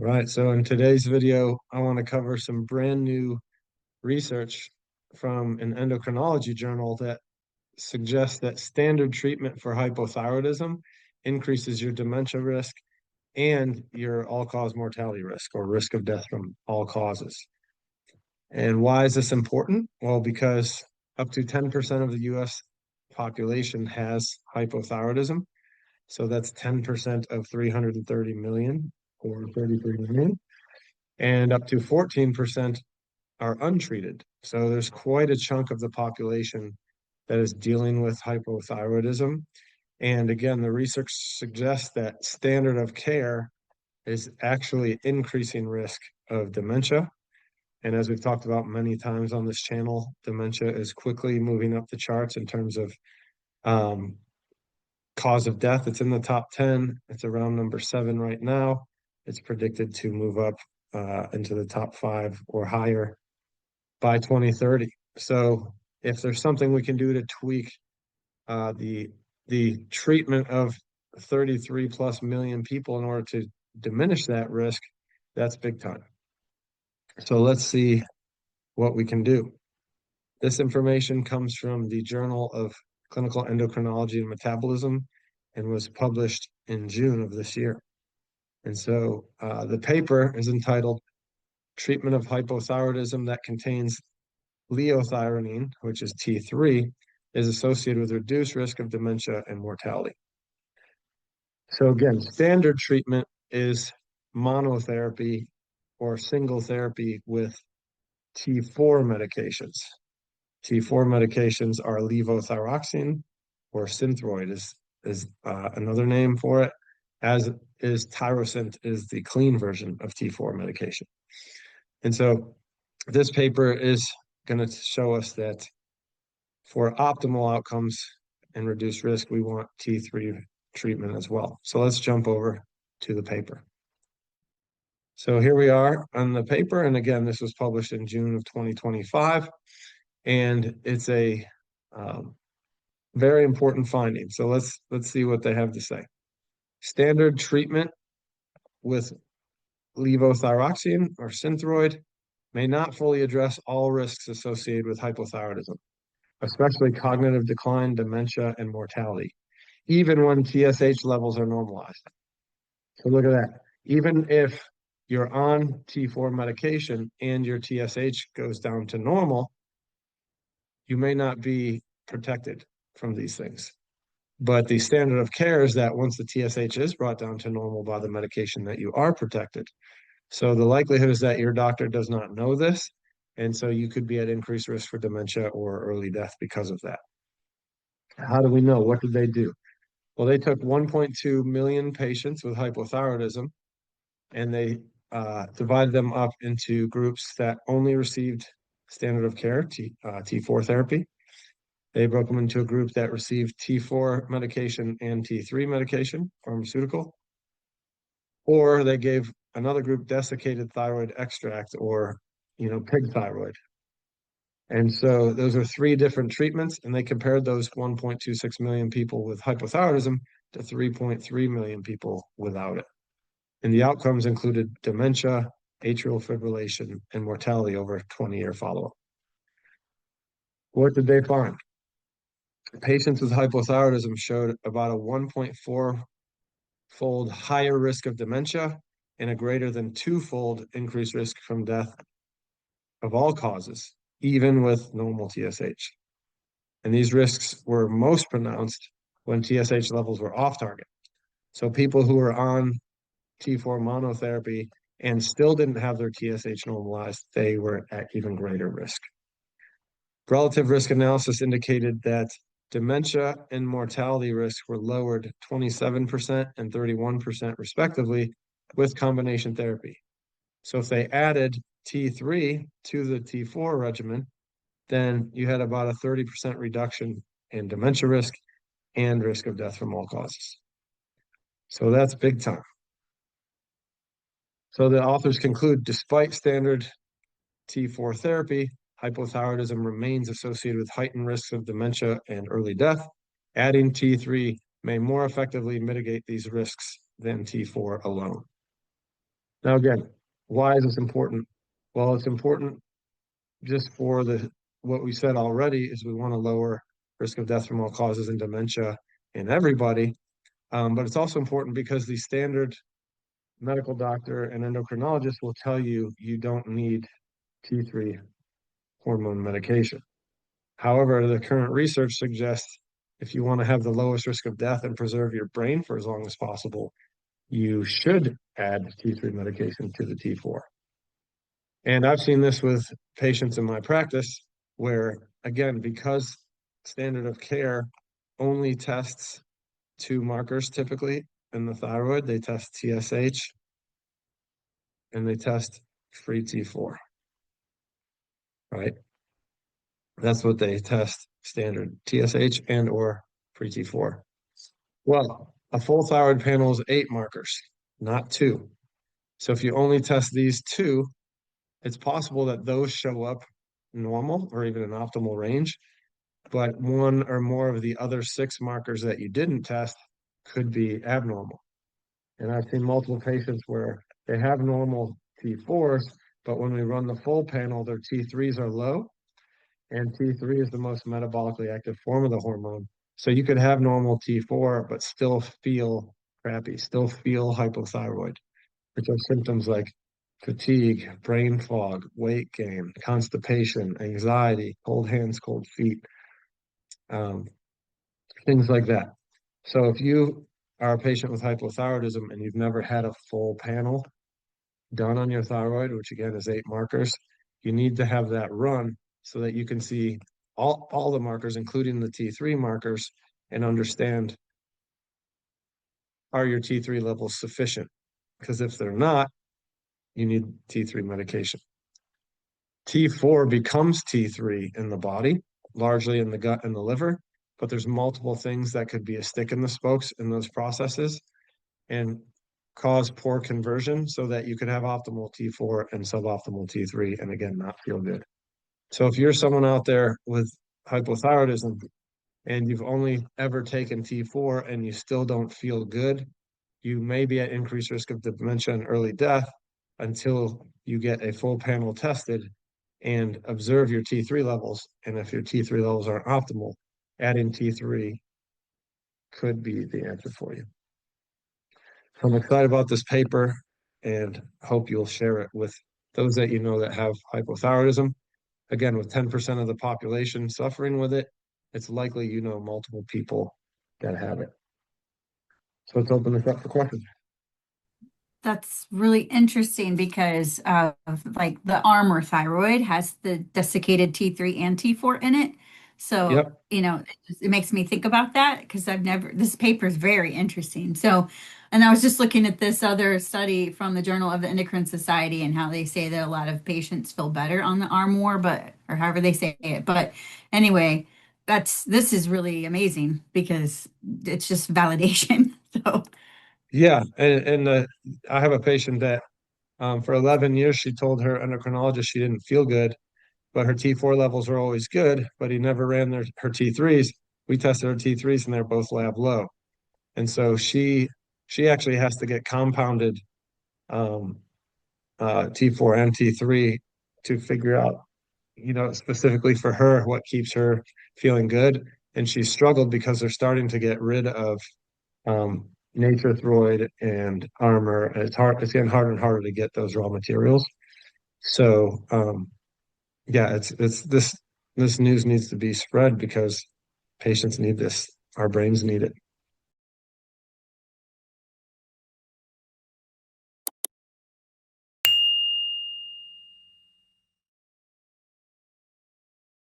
All right, so in today's video, I want to cover some brand new research from an endocrinology journal that suggests that standard treatment for hypothyroidism increases your dementia risk and your all-cause mortality risk or risk of death from all causes. And why is this important? Well, because up to 10% of the US population has hypothyroidism. So that's 10% of 330 million or 33 million. And up to 14% are untreated. So there's quite a chunk of the population that is dealing with hypothyroidism. And again, the research suggests that standard of care is actually increasing risk of dementia. And as we've talked about many times on this channel, dementia is quickly moving up the charts in terms of um, cause of death. It's in the top 10. It's around number 7 right now. It's predicted to move up into the top 5 or higher by 2030. So if there's something we can do to tweak uh, the the treatment of 33 plus million people in order to diminish that risk, that's big time. So let's see what we can do. This information comes from the Journal of Clinical Endocrinology and Metabolism and was published in June of this year. And so the paper is entitled Treatment of Hypothyroidism that contains liothyronine, which is T3, is associated with reduced risk of dementia and mortality. So again, standard treatment is monotherapy or single therapy with T4 medications. T4 medications are levothyroxine or Synthroid is another name for it, as is Tyrosint is the clean version of T4 medication. And so this paper is going to show us that for optimal outcomes and reduced risk, we want T3 treatment as well. So let's jump over to the paper. So here we are on the paper. And again, this was published in June of 2025. And it's a very important finding. So let's see what they have to say. Standard treatment with levothyroxine or Synthroid may not fully address all risks associated with hypothyroidism, especially cognitive decline, dementia, and mortality, even when TSH levels are normalized. So look at that. Even if you're on T4 medication and your TSH goes down to normal, you may not be protected from these things. But the standard of care is that once the TSH is brought down to normal by the medication, that you are protected. So the likelihood is that your doctor does not know this, and so you could be at increased risk for dementia or early death because of that. How do we know? What did they do? Well, they took 1.2 million patients with hypothyroidism, and they divided them up into groups that only received standard of care, T4 therapy. They broke them into a group that received T4 medication and T3 medication, pharmaceutical, or they gave another group desiccated thyroid extract or, pig thyroid. And so those are 3 different treatments, and they compared those 1.26 million people with hypothyroidism to 3.3 million people without it. And the outcomes included dementia, atrial fibrillation, and mortality over a 20-year follow-up. What did they find? Patients with hypothyroidism showed about a 1.4-fold higher risk of dementia and a greater than 2-fold increased risk from death of all causes, even with normal TSH. And these risks were most pronounced when TSH levels were off target. So people who were on T4 monotherapy and still didn't have their TSH normalized, they were at even greater risk. Relative risk analysis indicated that dementia and mortality risks were lowered 27% and 31% respectively with combination therapy. So if they added T3 to the T4 regimen, then you had about a 30% reduction in dementia risk and risk of death from all causes. So that's big time. So the authors conclude, despite standard T4 therapy, hypothyroidism remains associated with heightened risks of dementia and early death. Adding T3 may more effectively mitigate these risks than T4 alone. Now, again, why is this important? Well, it's important just for what we said already is we want to lower risk of death from all causes and dementia in everybody. But it's also important because the standard medical doctor and endocrinologist will tell you you don't need T3 hormone medication. However, the current research suggests if you want to have the lowest risk of death and preserve your brain for as long as possible, you should add T3 medication to the T4. And I've seen this with patients in my practice where, again, because standard of care only tests two markers typically in the thyroid, they test TSH and they test free T4, right? That's what they test standard, TSH and or free T4. Well, a full thyroid panel is 8 markers, not 2. So if you only test these 2, it's possible that those show up normal or even an optimal range, but one or more of the other 6 markers that you didn't test could be abnormal. And I've seen multiple patients where they have normal T4s, but when we run the full panel, their T3s are low, and T3 is the most metabolically active form of the hormone. So you could have normal T4, but still feel crappy, still feel hypothyroid, which are symptoms like fatigue, brain fog, weight gain, constipation, anxiety, cold hands, cold feet, um, things like that. So if you are a patient with hypothyroidism and you've never had a full panel done on your thyroid, which again is 8 markers, you need to have that run so that you can see all the markers, including the T3 markers, and understand, are your T3 levels sufficient? Because if they're not, you need T3 medication. T4 becomes T3 in the body, largely in the gut and the liver, but there's multiple things that could be a stick in the spokes in those processes and cause poor conversion so that you could have optimal T4 and suboptimal T3 and again not feel good. So if you're someone out there with hypothyroidism and you've only ever taken T4 and you still don't feel good, you may be at increased risk of dementia and early death until you get a full panel tested and observe your T3 levels. And if your T3 levels aren't optimal, adding T3 could be the answer for you. So I'm excited about this paper and hope you'll share it with those that you know that have hypothyroidism. Again, with 10% of the population suffering with it, it's likely you know multiple people that have it. So let's open this up for questions. That's really interesting because like the armor thyroid has the desiccated T3 and T4 in it. So, Yep. it makes me think about that because this paper is very interesting. So, and I was just looking at this other study from the Journal of the Endocrine Society and how they say that a lot of patients feel better on the Armour, or however they say it. But anyway, this is really amazing because it's just validation. So, Yeah. And I have a patient that for 11 years, she told her endocrinologist she didn't feel good, but her T4 levels are always good, but he never ran her T3s. We tested her T3s and they're both lab low. And so she actually has to get compounded um, T4 and T3 to figure out, specifically for her, what keeps her feeling good. And she struggled because they're starting to get rid of nature throid and armor. And it's getting harder and harder to get those raw materials. So yeah, it's this news needs to be spread because patients need this. Our brains need it.